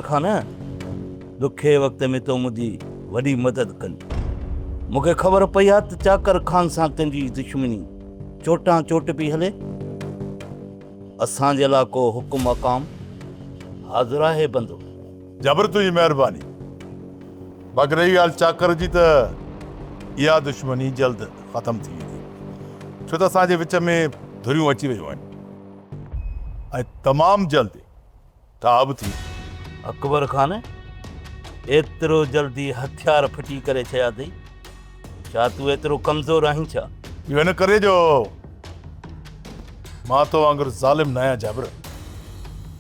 खान दुखे वक्त में तो मुझी वडी मदद कनी मुझे खबर पई आ त चाकर खान सां तुंहिंजी दुश्मनी चोटां चोट पई हले असांजे लाइ को हुकुम अकाम हाज़िर आहे बंदो। जबर तुझी मेहरबानी। बाक़ी रही ॻाल्हि चाकर जी त इहा दुश्मनी जल्द ख़त्म थी वेंदी छो त असांजे विच में धुरियूं अची वियूं आहिनि ऐं तमामु जल्दी ठाह बि थी। अकबर खान एतिरो जल्दी हथियार फिटी करे छॾिया अथई छा तूं एतिरो कमज़ोर आहीं छा? इहो हिन करे जो मां तो वांगुरु ज़ालिम न आहियां जाबिर।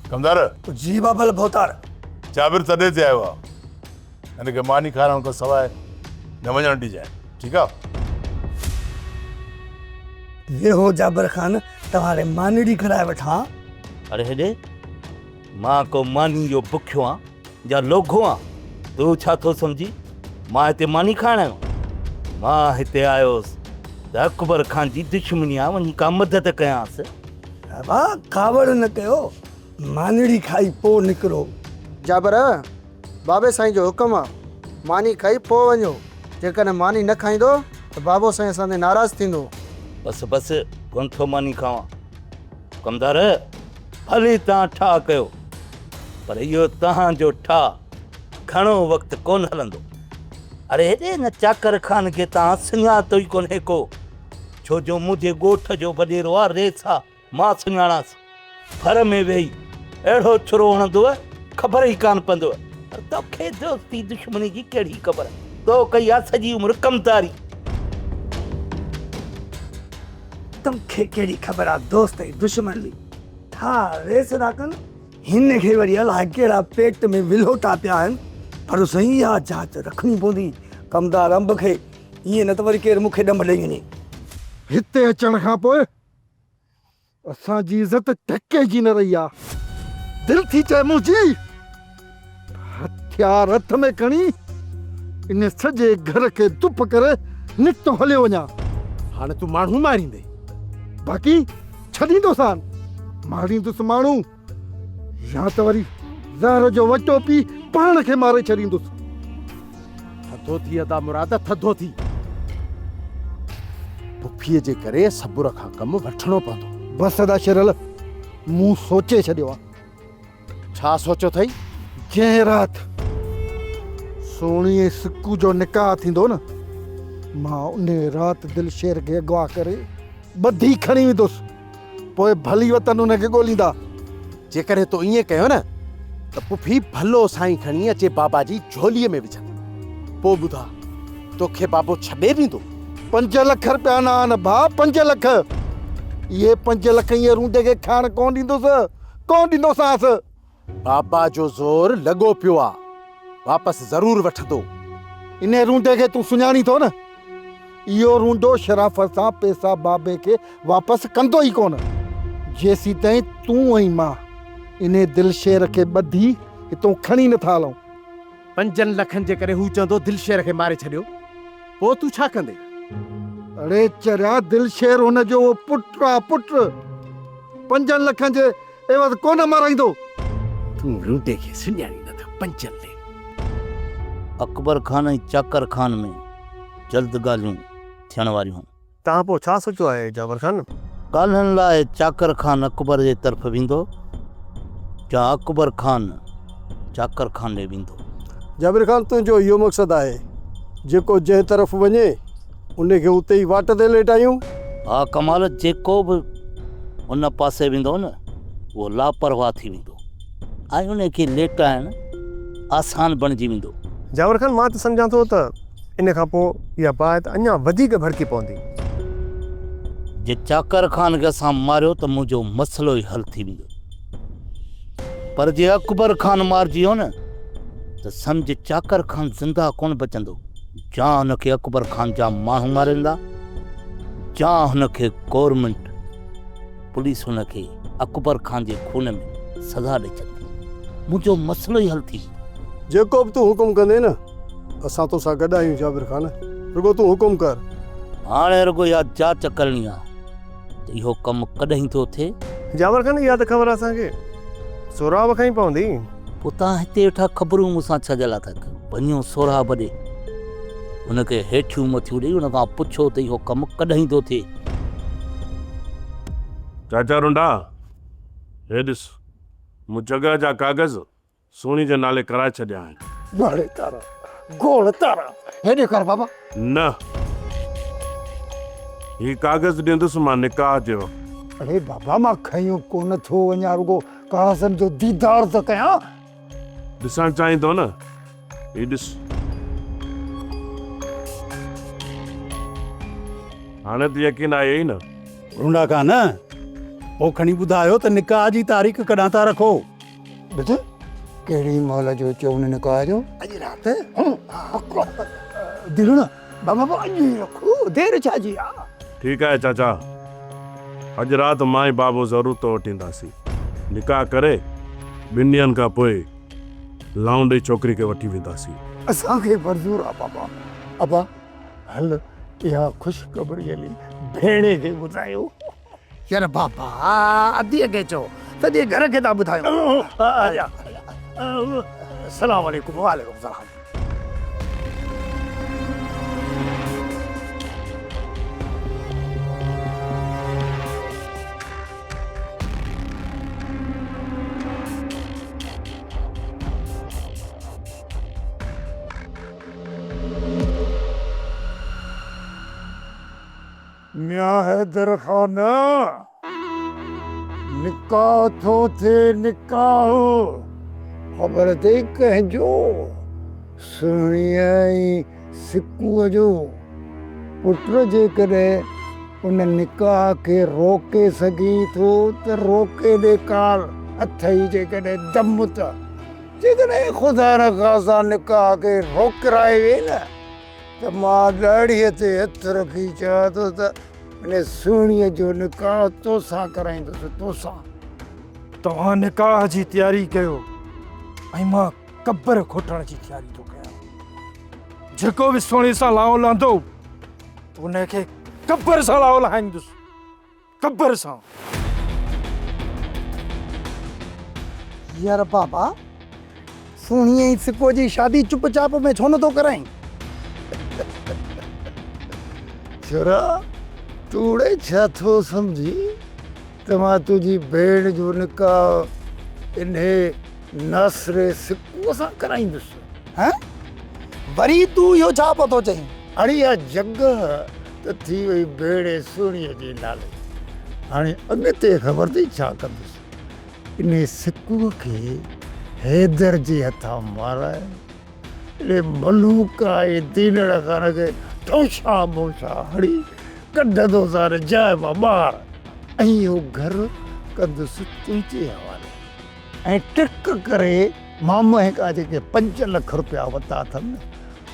कमदार जी बाबल भोतार। जाबिर तॾहिं ते आयो आहे हिनखे मानी खाराइण खां सवाइ न वञणु ॾिजांइ ठीकु आहे? वेहो जाबिर खान तव्हांखे मानड़ी कराए वठां। अरे हेॾे मां को मानी जो बुखियो आहियां या लोघो आहियां तूं छा थो सम्झी मां हिते मानी खाइण आयो मां हिते आयोसि त अकबर खान जी दुश्मनी आहे वञी का मदद कयांसि। बाबा कावड़ न कयो मानड़ी खाई पोइ निकिरो। जाबर बाबे साईं जो हुकुम आहे मानी खाई पोइ वञो जेकॾहिं मानी न खाईंदो त बाबो साईं असांखे नाराज़ थींदो। बसि बसि कोन थो मानी खावां। कमदार भली तव्हां ठाह कयो पर इहो तव्हांजो ठाह घणो वक़्तु कोन हलंदो। अरे हेॾे न चाकर खान खे तव्हां सुञातो ई कोन्हे को छो जो मुंहिंजे ॻोठ जो वॾेरो आहे रेसा मां सुञाणांसि घर में वेही अहिड़ो छुरो हणंदव ख़बर ई कान पवंदव। तोखे दोस्ती दुश्मनी जी कहिड़ी ख़बर तो कई आहे सॼी उमिरि कमदारी। तोखे कहिड़ी ख़बर आहे दोस्त ऐं दुश्मन जी था रेस था कनि हिन खे वरी अलाए कहिड़ा पेट में विलोटा पिया आहिनि पर सही इहा जांच रखणी पवंदी। कमदार अंब खे ईअं न त वरी केरु मूंखे ॾंब ॾेई वञे। हिते अचण खां पोइ असांजी इज़त टके जी न रही आहे। दिलि थी चए मुंहिंजी हथियार हथ में खणी इन सॼे घर खे धुप करे निकितो हलियो वञा। हाणे तूं माण्हू मारींदे बाक़ी छॾींदोसान मारींदुसि माण्हू या त वरी ज़हर जो वटो पी पाण खे मारे छॾींदुसि। थधो थी अदा मुराद थधो थी पुफीअ जे करे सबुर खां कमु वठणो पवंदो। बसि अदा शिरल मूं सोचे छॾियो आहे। छा सोचियो अथई? जंहिं राति सोणीअ सिकू जो निकाह थींदो न मां उन राति दिलशेर खे अगवा करे ॿधी खणी वेंदुसि पोइ भली वतन उनखे ॻोल्हींदा। जेकॾहिं तो ईअं कयो न त पुफी भलो साईं खणी अचे बाबा जी झोलीअ में विझंदी पोइ ॿुधा तोखे बाबो छॾे ॾींदो। 5 लख रुपया न आहिनि भाउ 5 लख। इहे 5 लख ईअं रूंडे खे खाइण कोन ॾींदोसांसि। बाबा जो ज़ोर लॻो पियो आहे वापसि ज़रूरु वठंदो। इन रूंडे खे तूं सुञाणी थो न इहो रूंडो शराफ़त सां पैसा बाबे खे वापसि कंदो ई कोन जेसीं ताईं तूं ऐं मां इन दिलशेर खे ॿधी हितां खणी नथा हलूं। 5 लखनि जे करे हू चवंदो दिलशेर खे मारे छॾियो पोइ तूं छा कंदे? अरे चरिया दिलशेर हुनजो पुट आहे पुट 5 लखनि जे एवज़ कोन माराईंदो। तूं रूंडे खे सुञाणी नथा 5 लख। अकबर खान ऐं चाकर खान में जल्द ॻाल्हियूं थियण वारियूं आहिनि। तव्हां पोइ छा सोचियो आहे जाबर खान? ॻाल्हियुनि लाइ चाकर खान अकबर जे तरफ़ वेंदो या अकबर खान चाकर खान ॾे वेंदो? जाबिर खान तुंहिंजो इहो मक़सदु आहे जेको जंहिं तरफ़ वञे उनखे उते ई वाट ते लेटायूं? हा कमाल जेको बि उन पासे वेंदो न उहो लापरवाह थी वेंदो ऐं उनखे लेटाइण आसान बणिजी वेंदो। जाबर खान मां त सम्झां थो त इन खां पोइ इहा बात अञा वधीक भड़की पवंदी। जे चाकर खान खे असां मारियो त मुंहिंजो मसइलो ई हल थी वेंदो पर जे अकबर खान मारिजी वियो न त सम्झ चाकर खान ज़िंदा कोन बचंदो। जा हुनखे अकबर खान जा माण्हू मारींदा जा हुनखे गवर्नमेंट पुलिस हुनखे अकबर खान जे खून में सज़ा ॾेई छॾंदी मुंहिंजो मसइलो ई हल थी वेंदो। जेको बि तूं हुकुम कंदे न असां तोसां गॾु आहियूं जाबिर खान। रुगो तूं हुकुम कर। हाणे रुगो इहा जांच करणी आहे त इहो कमु कॾहिं थो थिए। जाबर खान इहा त ख़बर असांखे सोराब खां ई पवंदी। पोइ तव्हां हिते वेठा ख़बरूं मूंसां छॾियल था कयो, वञो सोरहा बॾे हुनखे हेठियूं मथियूं ॾेई हुन खां पुछो त इहो कमु कॾहिं थो थिए। चाचा रुंडा, हे ॾिस, मूं जॻह जा कागज़ सोनी जे नाले कराए छॾिया आहिनि। बाड़े तारा गोल तारा हेॾे कर बाबा। न, ही कागज़ ॾींदुसि मां निकाह जो। अरे बाबा मां खयूं कोन थो वञा, रुगो कागज़नि जो दीदार त कयां। ॾिसणु चाहींदो न, ही ॾिस। हाणे त यकीन आहे ई न। रुंडा कान पोइ खणी ॿुधायो त निकाह जी तारीख़ कॾहिं था रखो? ॿुध कहिड़ी महिल जो चयो उन निकाह जो? अॼु राति दिलि न बाबा अॼु ई रखो, देरि छा जी आहे? ठीकु आहे चाचा, अॼु राति मां ई बाबो ज़रूरु तो वठींदासीं। निकाह करे 2 ॾींहंनि खां पोइ लाउंडे छोकिरी खे वठी वेंदासीं। असांखे मंज़ूर आहे बाबा। अबा हल इहा ख़ुशख़बरी हली भेणे खे ॿुधायो। यार बाबा अधी अॻे चओ, सॼे घर खे था ॿुधायो। सलाम वालेकुम। वालेकुम सलाम। मियां हैदर खान निकाह थो थे, निकाह ख़बर ते कंहिंजो सुहिणीअ ऐं सिकूअ जो पुट जेकॾहिं उन निकाह खे रोके सघी थो त रोके ॾेखार। हथ ई जेकॾहिं दम त जेकॾहिं ख़ुदा न ख़ासा निकाह खे रोकराए वे न त मां ॾाड़ीअ ते हथ रखी चवां थो त इन सुहिणीअ जो निकाह तोसां कराईंदुसि, तोसां। तव्हां निकाह जी तयारी कयो ऐं मां कब्र खोटण जी तयारी थो कयां। जेको बि सुहिणी सां लाओ लहंदो उनखे कब्र सां लाओ लहाईंदुसि, कब्र सां। यार बाबा सुहिणीअ ई सिको जी शादी चुपचाप में छो नथो कराईं? छोरा तूड़े छा थो सम्झी त मां तुंहिंजी भेण जो निकाह इन्हे नासरे सिकूअ सां कराईंदुसि? हैं? वरी तूं इहो छा पतो चईं? अड़िया जॻह त थी वई भेण सुहिणीअ जे नाले। हाणे अॻिते ख़बर अथई छा कंदुसि? इन सिकूअ खे हैदर जे हथां माराए इन मलूका ऐं दीनड़ खान खे ठोशा बोशा हड़ी कढंदो सार जाइ मां ॿाहिरि ऐं इहो घर कंदुसि तुंहिंजे हवाले। ऐं टिक करे मामा खां जेके 5 लख रुपया वरिता अथनि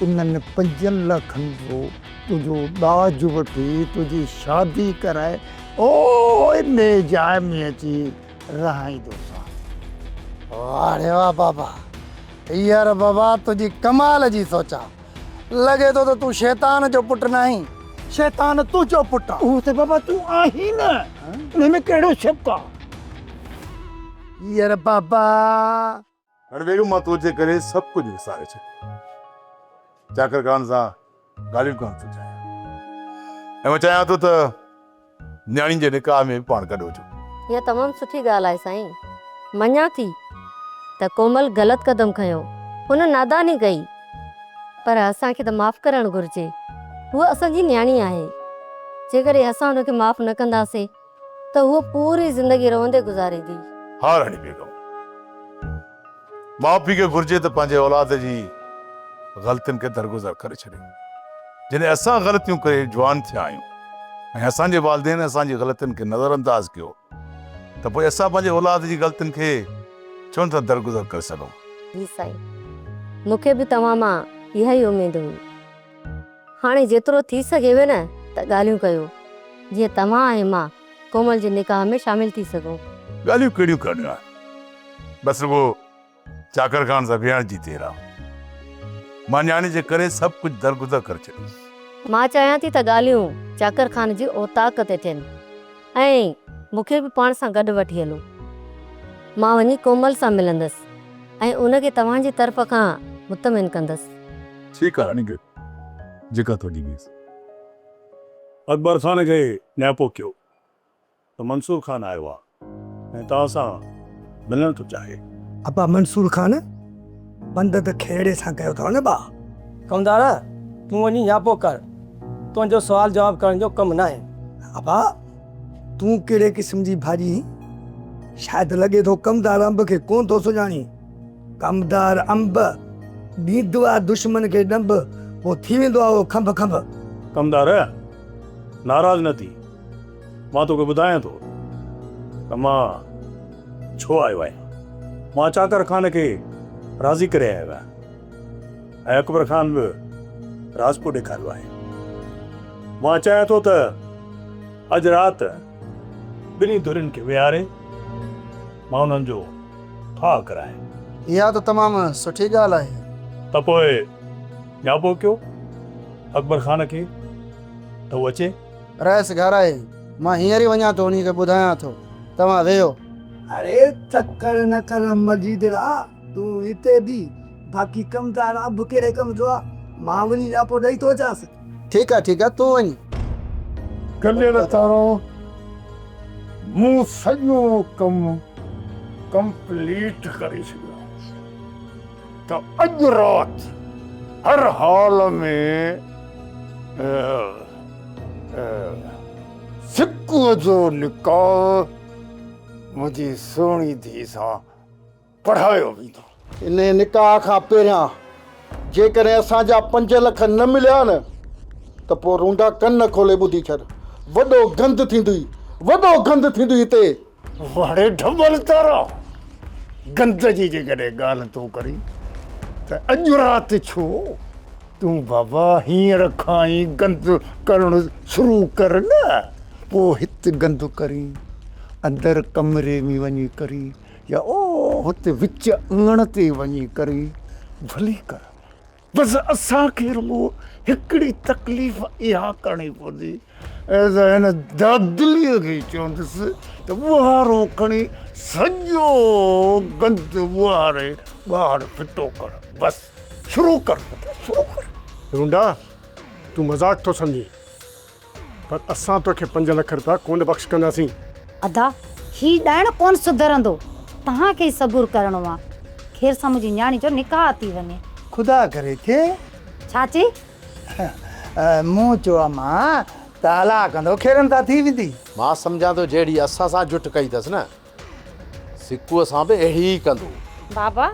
उन्हनि 5 लखनि जो तुंहिंजो ॾाज वठी तुंहिंजी शादी कराए ओ इन जाइ में अची रहाईंदोसां। वाह वाह बाबा, यार बाबा तुंहिंजी कमाल जी सोचा। लॻे थो त तूं शैतान जो पुटु न आहीं, शैतान तुंहिंजो पुटु आहे। उहो त बाबा तूं आहीं न, हुन में कहिड़ो शक आहे? यार बाबा हाणे वेरू मां तुंहिंजे करे सभु कुझु विसारे छॾियो। चाकर खान सां ॻाल्हियूं कोन थो चाहियां ऐं मां चाहियां थो त न्याणी जे निकाह में पाण गॾु हुजो। इहा तमामु सुठी ॻाल्हि आहे साईं। मञा थी त कोमल ग़लति क़दम खयो, हुन नादानी कई, पर असांखे त माफ़ु करणु घुरिजे। हूअ असांजी न्याणी आहे। जेकॾहिं असां हुनखे माफ़ु न कंदासीं त हूअ पूरी ज़िंदगी रोअंदे गुज़ारींदी। हा राणी बेगम, माउ पीउ खे घुरिजे त पंहिंजे औलाद जी ग़लतियुनि खे दरगुज़र करे छॾे। जॾहिं असां ग़लतियूं करे जवान थिया आहियूं ऐं असांजे वालिदेन असांजी ग़लतियुनि खे नज़रअंदाज़ कयो त पोइ असां पंहिंजे औलाद जी ग़लतियुनि खे छो नथा दरगुज़र करे सघूं? जी साईं, मूंखे बि तव्हां मां इहा ई उमेद हुई। हाणे जेतिरो थी सघेव न त ॻाल्हियूं कयो, जीअं तव्हां ऐं मां कोमल जे निकाह में शामिल थी सघूं। ॻाल्हियूं कहिड़ियूं करणियूं आहिनि? बसि रुगो चाकर खान सां विहण जी देरि आहे। मां न्याणी जे करे सभु कुझु दरगुज़र करे छॾियो। मां चाहियां थी त ॻाल्हियूं चाकर खान जी औताक ते थियनि ऐं मूंखे बि पाण सां गॾु वठी हलो। मां वञी कोमल सां मिलंदसि ऐं उनखे तव्हांजी तरफ़ खां मुतमिन कंदसि। ठीकु आहे रानी खे जेका थोड़ी वीस अकबर खान खे न्यापो कयो त मंसूर खान आयो आहे ऐं तव्हां सां मिलणु थो चाहे। अबा मंसूर खान बंद त खेड़े सां कयो अथव न भाउ। कमदार तूं वञी यापो कर, तुंहिंजो सुवाल जवाब करण जो कमु न आहे। अबा तूं कहिड़े क़िस्म जी भाॼी? शायदि लॻे थो कमदार अंब खे कोन थो सुञाणी। कमदार अंब ॾींदो आहे दुश्मन खे ॾंब, पोइ थी वेंदो आहे उहो खंभ खंभ। कमदार नाराज़ न थी, मां तोखे ॿुधायां थो त मां छो आयो आहियां। मां चाकर खान खे राज़ी करे आयो आहियां ऐं अकबर खान बि राजको ॾेखारियो आहे। मां चाहियां थो त अॼु राति ॿिन्ही धुरियुनि खे विहारे मां उन्हनि जो ठाह करायां। इहा त तमामु सुठी ॻाल्हि आहे। त पोइ न्यापो कयो अकबर खान खे त उहो अचे। रहिस घर आहे, मां हींअर ई वञा थो, उन्ही खे ॿुधायां थो। तव्हां वेहो। अरे चक्कर न कर मजीद रा, तूं हिते बि बाक़ी कमदार अंब कहिड़े कम जो आहे, मां वञी न्यापो ॾेई थो अचांसि। ठीकु आहे तूं वञ। कल्ह तारो मूं सॼो कमु कंप्लीट करे छॾियो त अॼु राति हर हाल में सिकुअ जो निकाह मुंहिंजी सुहिणी धीउ सां पढ़ायो वेंदो। इन निकाह खां पहिरियां जेकॾहिं असांजा 5 लख न मिलिया न त पोइ रूंडा कन खोले ॿुधी छॾ। वॾो गंद थींदो हिते। वाड़े ढबल तारा गंद जी जेकॾहिं ॻाल्हि तूं करी त अॼु राति छो तूं बाबा हींअर खां ई गंद करणु शुरू कर न। पोइ हिते गंद करी, अंदरि कमरे में वञी करी, या हुते विच अङण ते वञी करी, भली कर। बसि असांखे रुॻो हिकिड़ी तकलीफ़ इहा करणी पवंदी, हिन दादलीअ खे चवंदुसि त ॿुहारो खणी सॼो गंद ॿुहारे ॿाहिरि फिटो कर। बसि शुरू कर। रूंडा तूं मज़ाक थो सम्झी, पर असां तोखे 5 लख रुपया कोन बख़्श कंदासीं। अदा ही ॾाइण कोन सुधरंदो, तव्हांखे ई सबुर करिणो आहे। खेर सां मुंहिंजी न्याणी जो निकाह थी वञे। खुदा करे के छा चई? मूं चयो मां ताला कंदो खेरनि था थी वेंदी। मां सम्झां थो जहिड़ी असां सां जुट कई अथसि न, सिकुअ सां बि अहिड़ी ई कंदो। बाबा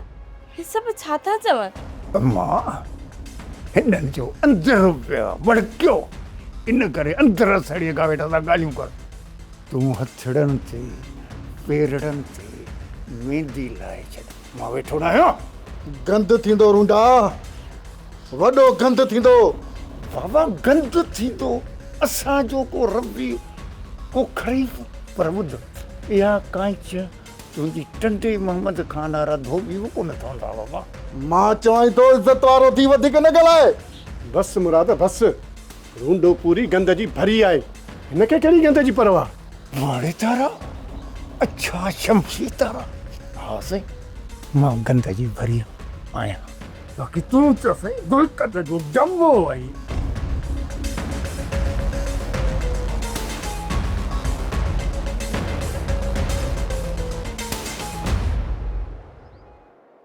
ही सभु छा था चवनि? मां हिननि जो अंदरि पिया भड़कियो, इन करे अंदरि सड़ीअ खां वेठा था ॻाल्हियूं कर। तूं हथड़नि ते पेरड़नि ते मेहंदी लाए छॾ, मां वेठो न आहियां। गंद थींदो रूंडा, वॾो गंद थींदो। बाबा गंद थींदो असांजो को रबी को खरीफ़, पर ॿुध इहा कांच तुंहिंजी टंडे मोहम्मद खान वारा धोबी बि कोन ठहंदा बाबा। मां चवां थो इज़त वारो थी वधीक न ॻाल्हाए। बसि मुराद बसि, रूंडो पूरी गंद जी भरी आहे, हिनखे कहिड़ी गंद जी परवाह। वाड़े तारा, अच्छा शमशी तारा, हा साईं मां गंद जी भरी आहियां, बाक़ी तूं त साईं गुलकत जो ॼमो आई।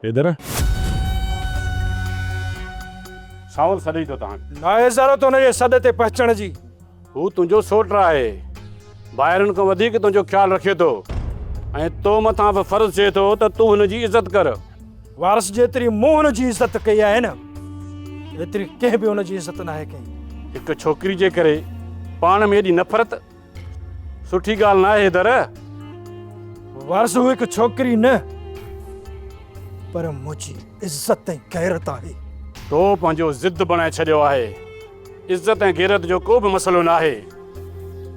इधर सावल सॾई थो तव्हांखे। नाहे ज़रूरत हुनजे सॾ ते पहुचण जी। हू तुंहिंजो सोट आहे, ॿाहिरनि खां वधीक तुंहिंजो ख़्यालु रखे थो ऐं तो मथां बि फ़र्ज़ु थिए थो त तूं हुनजी इज़त कर। वारस जेतिरी मूं हुनजी इज़त कई आहे न, एतिरी कंहिं बि हुनजी इज़त न आहे कई। हिकु छोकिरी जे करे पाण में एॾी नफ़रत सुठी ॻाल्हि न आहे। दर वारस हू हिकु छोकिरी न, पर मुंहिंजी इज़त ऐं गैरत आहे। तो पंहिंजो ज़िद बणाए छॾियो आहे। इज़त ऐं गैरत जो को बि मसइलो न आहे।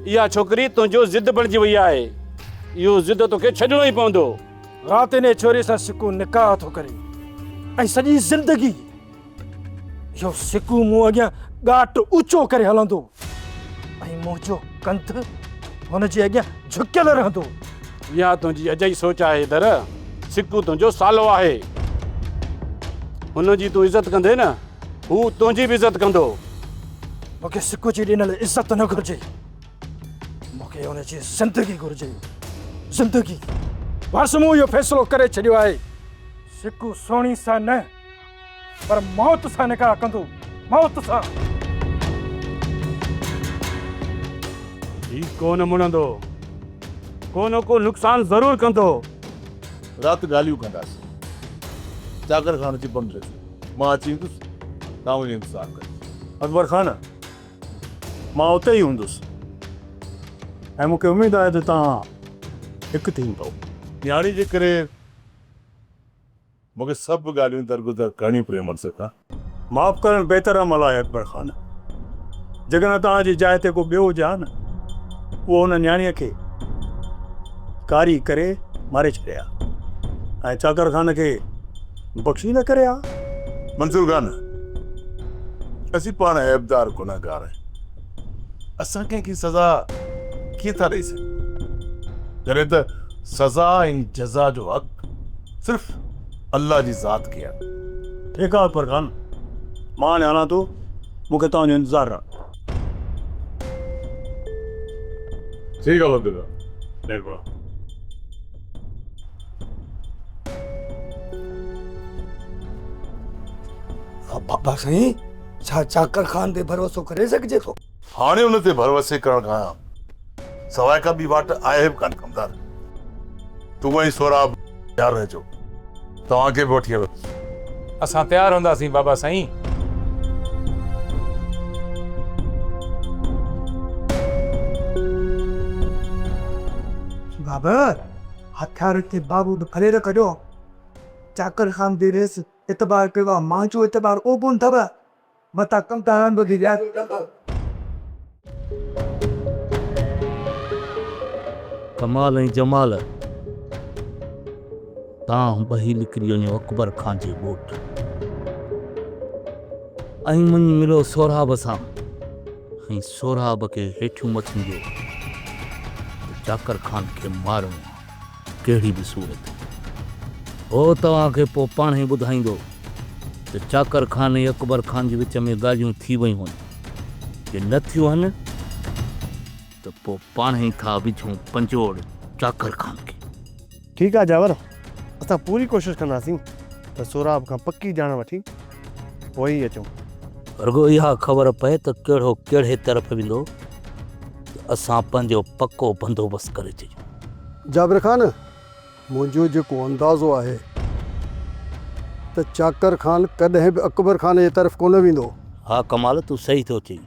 इहा छोकिरी तुंहिंजो ज़िद बणिजी वई आहे, इहो ज़िद तोखे छॾिणो ई पवंदो। राति इन छोरी सां सिकू निकाह थो करे ऐं सॼी ज़िंदगी इहो सिकू मूं अॻियां ॻाट ऊचो करे हलंदो ऐं मुंहिंजो कंध हुनजे अॻियां झुकियल रहंदो। इहा तुंहिंजी अॼु ई सोच आहे। दर सिकू तुंहिंजो सालो आहे, हुन जी तूं इज़त कंदे न हू तुंहिंजी बि इज़त कंदो। मूंखे सिकू जी ॾिनल इज़त न घुरिजे, मूंखे हुनजी ज़िंदगी घुरिजे, ज़िंदगी। बस मूं इहो फ़ैसिलो करे छॾियो आहे, सिकू सोणी सां न पर मौत सां निकाह कंदो, मौत सां। ही कोन मुणंदो, को न को नुक़सान ज़रूरु कंदो। राति ॻाल्हियूं कंदासीं। चाकर खान जी बंदि मां अची ईंदुसि, तव्हां मुंहिंजो इंतज़ारु कयो। अकबर खान, मां उते ई हूंदुसि ऐं मूंखे उमेदु आहे त तव्हां हिकु थींदो। न्याणी जे करे मूंखे सभु ॻाल्हियूं दरगुज़र करणी पई मनसुख खां। माफ़ करणु बहितर अमल आहे अकबर खान। जेकॾहिं तव्हांजी जाइ ते को ॿियो हुजे हा न, उहो हुन न्याणीअ खे कारी करे मारे छॾिया ऐं चाकर खान खे बख़्शी न करे हा। मंसूर खान, असीं पाण ऐबदार गुनहगार आहियूं, असां कंहिंखे सज़ा कीअं था ॾेई सघूं जॾहिं त सज़ा ऐं जज़ा जो हक़ सिर्फ़ अल्लाह जी ज़ात खे आहे। ठीकु आहे अकबर खान, मां हाणे हलां थो, मूंखे तव्हांजो इंतज़ारु आहे। ठीकु आहे बब्बा। बाबा साईं, छा चाकर खान ते भरोसो करे सघिजे थो? हाणे हुन ते भरोसे करण खां सवाइ का ॿी वाट आहे बि कान कमदार। तूं ऐं सोराब तयारु रहिजो, तव्हांखे बि वठी हलो। असां तयारु हूंदासीं बाबा साईं। बाबा, हथियार ते बाबू बि खणे रखजो। चाकर खान दी रेस इतबार कयो आहे, मुंहिंजो इतबार ओबुन अथव, मथां कमदारनि बि कमाल ऐं जमाल, तव्हां ॿई निकिरी वञो अकबर खान जे ॻोठ ऐं मुंहिंजी मिलो सोराब सां ऐं सोराब खे हेठियूं मथियूं ॾियो। चाकर खान खे मारणो आहे कहिड़ी बि सूरत। हो तव्हांखे पोइ पाण ई ॿुधाईंदो त चाकर खान ऐं अकबर खान जे विच में ॻाल्हियूं थी वयूं आहिनि जे न थियूं आहिनि त पोइ पाण ई था विझूं पंजोड़ चाकर खान खे। ठीकु आहे जावर, असां पूरी कोशिशि कंदासीं त सोराब खां पकी ॼाण वठी पोइ ई अचूं। रुगो इहा ख़बर पए त कहिड़ो कहिड़े तरफ़ वेंदो त असां पंहिंजो पको बंदोबस्तु करे छॾियूं। जाबिर खान, मुंहिंजो जेको अंदाज़ो आहे त चाकर खान कॾहिं बि अकबर खान जे तरफ़ कोन वेंदो। हा कमाल, तूं सही थो चई,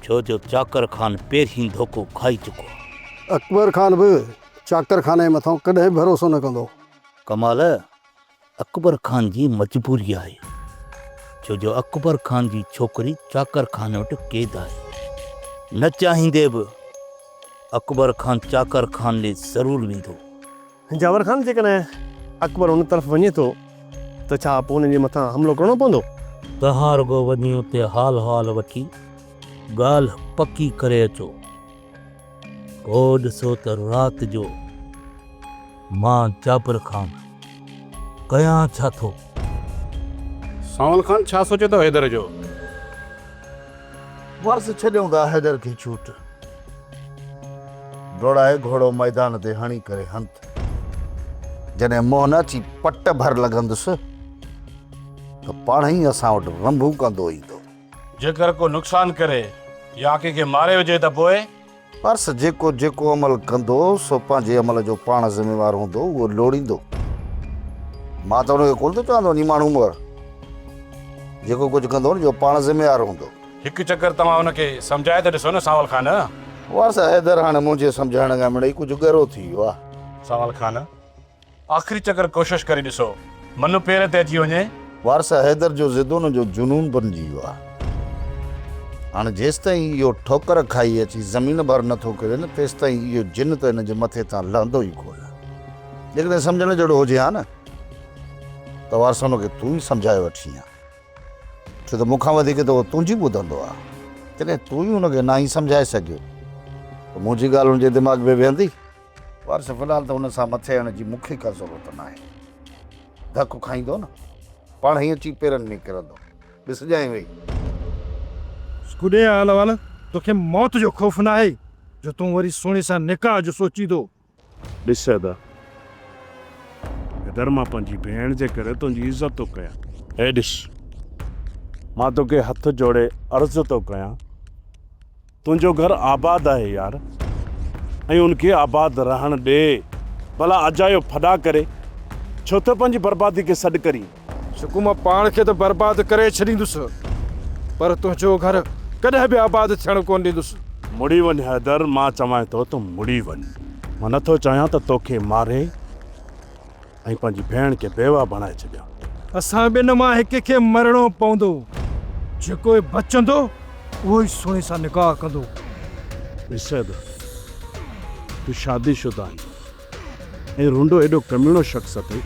छो जो चाकर खान पहिरीं धोखो खाई चुको आहे। अकबर खान बि चाकर खान जे मथां कॾहिं भरोसो न कंदो। कमाल, अकबर खान जी मजबूरी आहे, छो जो अकबर खान जी छोकिरी चाकर खान वटि क़ैद आहे। न चाहींदे बि अकबर खान चाकर खान ॾे ज़रूरु वेंदो। जावर खान, जेकॾहिं अकबर उन तरफ़ वञे थो त छा पोइ हुनजे मथां हमिलो करणो पवंदो? तव्हां रुगो वञी उते हाल वठी ॻाल्हि पकी करे अचो। पोइ ॾिसो त राति जो मां जाबिर खान कयां छा थो। सावल खान छा सोचे थो हैदर जो? बस छॾियूं था हैदर खे छूट। दौड़ाए घोड़ो मैदान ते हणी करे हंध। जॾहिं मोहन अची पट भर लॻंदुसि त पाण ई असां वटि रंभू कंदो ईंदो। जेकर को नुक़सान करे या कंहिंखे मारे हुजे त पोइ? पर्स जेको जेको अमल कंदो सो पंहिंजे अमल जो पाण ज़िम्मेवार हूंदो, उहो लोड़ींदो। मां त हुनखे कोन थो चवंदो नी माण्हू मर, जेको कुझु कंदो न जो पाण ज़िम्मेवार हूंदो। हिकु चकर तव्हां हुनखे सम्झाए त ॾिसो न सावल खान। वारस हैदर हाणे मुंहिंजे सम्झाइण खां मिड़ई कुझु गहरो थी वियो आहे। सावल खान, आख़िरी चकर कोशिशि करे ॾिसो, मन पेर ते अची वञे। वारस हैदर जो ज़िदो न जो जुनून बणिजी वियो आहे। हाणे जेसिताईं इहो ठोकर खाई अची ज़मीन भर नथो करे न, तेसिताईं इहो जिन त हिन जे मथे तां लहंदो ई कोन। जेकॾहिं सम्झण जहिड़ो हुजे हा न त वारस हुनखे तूं ई सम्झाए वठी आहे, छो त मूंखां वधीक त उहो तुंहिंजी ॿुधंदो आहे। जॾहिं तूं ई हुनखे ना ई सम्झाए सघियो त मुंहिंजी ॻाल्हि हुनजे दिमाग़ में वेहंदी। वारस फ़िलहाल त हुन सां मथे हणण जी मूंखे का ज़रूरत न आहे। धकु खाईंदो न पाण ही अची पेरनि में किरंदो ॾिसजांइ वई स्कूडे हाल वाल तोखे मौत जो ख़ौफ़ न आहे जो तूं वरी सुहिणे सां निकाह जो सोची थो। ॾिस सदा इधर मां पंहिंजी भेण जे करे तुंहिंजी इज़त थो कयां। हे ॾिस मां तोखे हथ जोड़े अर्ज़ु थो कयां तुंहिंजो घर आबाद आहे यार ऐं उनखे आबाद रहण ॾे भला अजायो फॾा करे छो त पंहिंजी बर्बादी खे सॾु करी। सुकू मां पाण खे त बर्बाद करे छॾींदुसि पर तुंहिंजो घर कॾहिं बि आबाद थियणु कोन ॾींदुसि। मुड़ी वञ हैदर मां चवां थो तूं मुड़ी वञ। मां नथो चाहियां त तोखे मारे ऐं पंहिंजी भेण खे बेवा बणाए छॾियां। असां ॿिनि मां हिक खे मरणो पवंदो जेको बचंदो उहो ई सुहिणे सां निकाह कंदो। ॾिस तूं शादीशुदा आहीं ऐं रूंडो एॾो कमीणो शख़्स अथई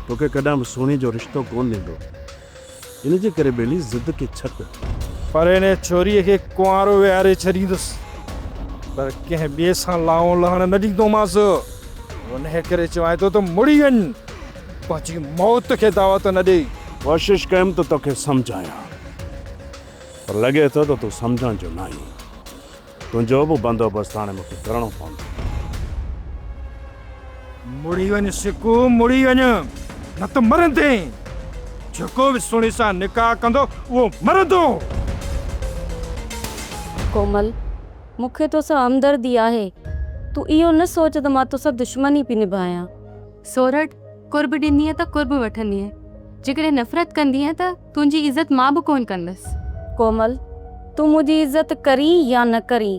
तोखे कॾहिं बि सोने जो रिश्तो कोन ॾींदो इन जे करे बेली ज़िद खे छक। पर इन छोरीअ खे कुंवारो विहारे छॾींदुसि पर कंहिं ॿिए सां लाओ लहण न ॾींदोमांसि। उन करे चवां थो त मुड़ी वञ पंहिंजी मौत खे दावत न ॾे। कोशिशि कयमि त तोखे सम्झायां पर लॻे थो त तूं सम्झण जो न आहीं। तुंहिंजो बि बंदोबस्तु हाणे मूंखे करणो पवंदो। मुड़ी वञ सिकू मुड़ी वञ न त मरंदे। जेको बि सुहिणे सां निकाह कंदो उहो मरंदो। कोमल मूंखे तोसां हमदर्दी आहे तूं इहो न सोच त मां तोसां दुश्मनी पई निभायां। सोरठ कुर्ब ॾींदीअ त कुर्ब वठंदीअ जेकॾहिं नफ़रत कंदीअ त तुंहिंजी इज़त मां बि कोन कंदसि। कोमल तूं मुंहिंजी इज़त करी या न करी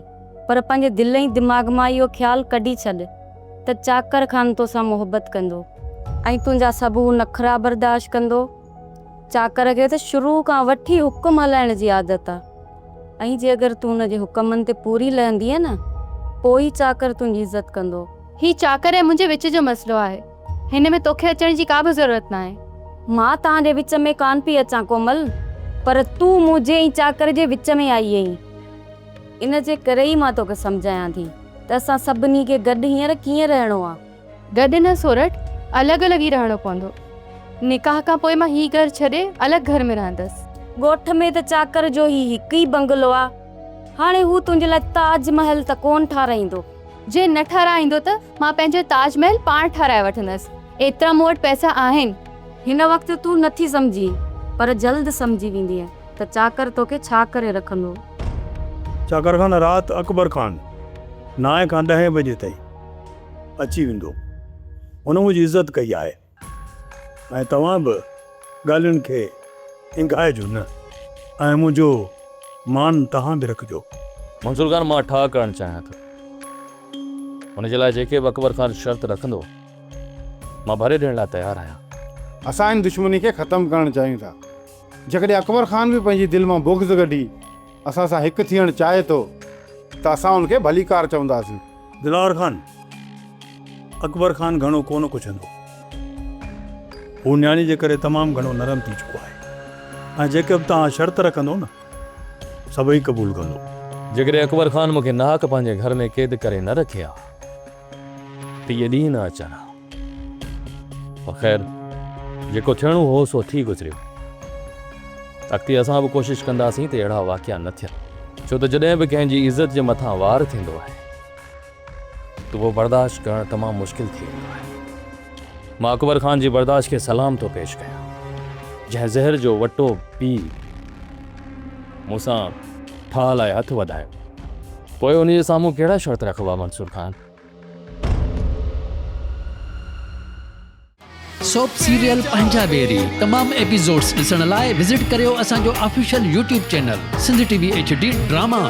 पर पंहिंजे दिलि ऐं दिमाग़ मां इहो ख़्यालु कढी छॾ त चाकर ख़ान तोसां मोहबत कंदो ऐं तुंहिंजा सभु नखरा बर्दाश्त कंदो। चाकर खे त शुरू खां वठी हुकुम हलाइण जी आदत आहे ऐं जे अगरि तूं हुनजे हुकमनि ते पूरी लहंदीअ न पोइ ई चाकर तुंहिंजी इज़त कंदो। ही चाकर ऐं मुंहिंजे विच जो मसइलो आहे हिन में तोखे अचण जी का बि ज़रूरत न आहे। मां तव्हांजे विच में कान पई अचां कोमल पर तूं मुंहिंजे ऐं चाकर जे विच में आई आहीं। इन जे करे ई मां तोखे सम्झायां थी त असां सभिनी खे गॾु हींअर कीअं रहणो आहे। गॾु न सोरठ अलॻि अलॻि ई रहणो पवंदो। निकाह खां पोइ मां ही घर छॾे अलॻि घर में रहंदसि। ॻोठ में त चाकर जो ही हिकु ई बंगलो आहे हाणे हू तुंहिंजे लाइ ताजमहल त कोन ठाराईंदो। जे न ठाराईंदो त मां पंहिंजो ताजमहल पाण ठाराए वठंदसि। एतिरा मूं वटि पैसा आहिनि। हिन वक़्तु तूं नथी सम्झी पर जल्द सम्झी वेंदीअ त चाकर तोखे छा करे रखंदो। चाकर खान राति अकबर खान 9 खां 10 बजे ताईं अची वेंदो। हुन मुंहिंजी इज़त कई आहे ऐं तव्हां बि ॻाल्हियुनि खे इंगाइजो न ऐं मुंहिंजो मान तव्हां बि रखिजो। मंसूर खान मां ठा करणु चाहियां थो हुनजे लाइ जेके बि अकबर खान शर्त रखंदो मां भरे ॾियण लाइ तयारु आहियां। असां इन दुश्मनी खे ख़तमु करणु चाहियूं था। जेकॾहिं अकबर खान बि पंहिंजी दिलि मां बुग़्ज़ कढी असां सां हिकु थियणु चाहे थो त असां हुनखे भलीकार चवंदासीं। दिलावर खान अकबर खान घणो कोन कुझंदो। हू न्याणी जे करे तमामु घणो नरम थी चुको आहे ऐं जेके बि तव्हां शर्त रखंदो न सभई क़बूल कंदो। जेकॾहिं अकबर खान मूंखे नाहक पंहिंजे घर में क़ैद करे न रखे हा त इहे ॾींहं न अचनि हा। पर ख़ैर जेको थियणो हो सो थी गुज़रियो। अॻिते असां बि कोशिशि कंदासीं त अहिड़ा वाक़िया न थियनि छो त जॾहिं बि कंहिंजी इज़त जे मथां वार थींदो आहे त उहो बर्दाश्त करणु तमामु मुश्किल थी वेंदो आहे। मां अकबर खान जी बर्दाश्त खे सलाम थो पेश कयां जंहिं ज़हर जो वटो पी मूंसां ठाह लाइ हथु वधायो पोइ उन जे साम्हूं कहिड़ा शर्त रखबा मंसूर खान। सोप सीरियल पंजाबेरी तमाम एपिसोड्स ॾिसण लाइ विज़िट करियो असांजो official YouTube channel Sindh TV HD drama.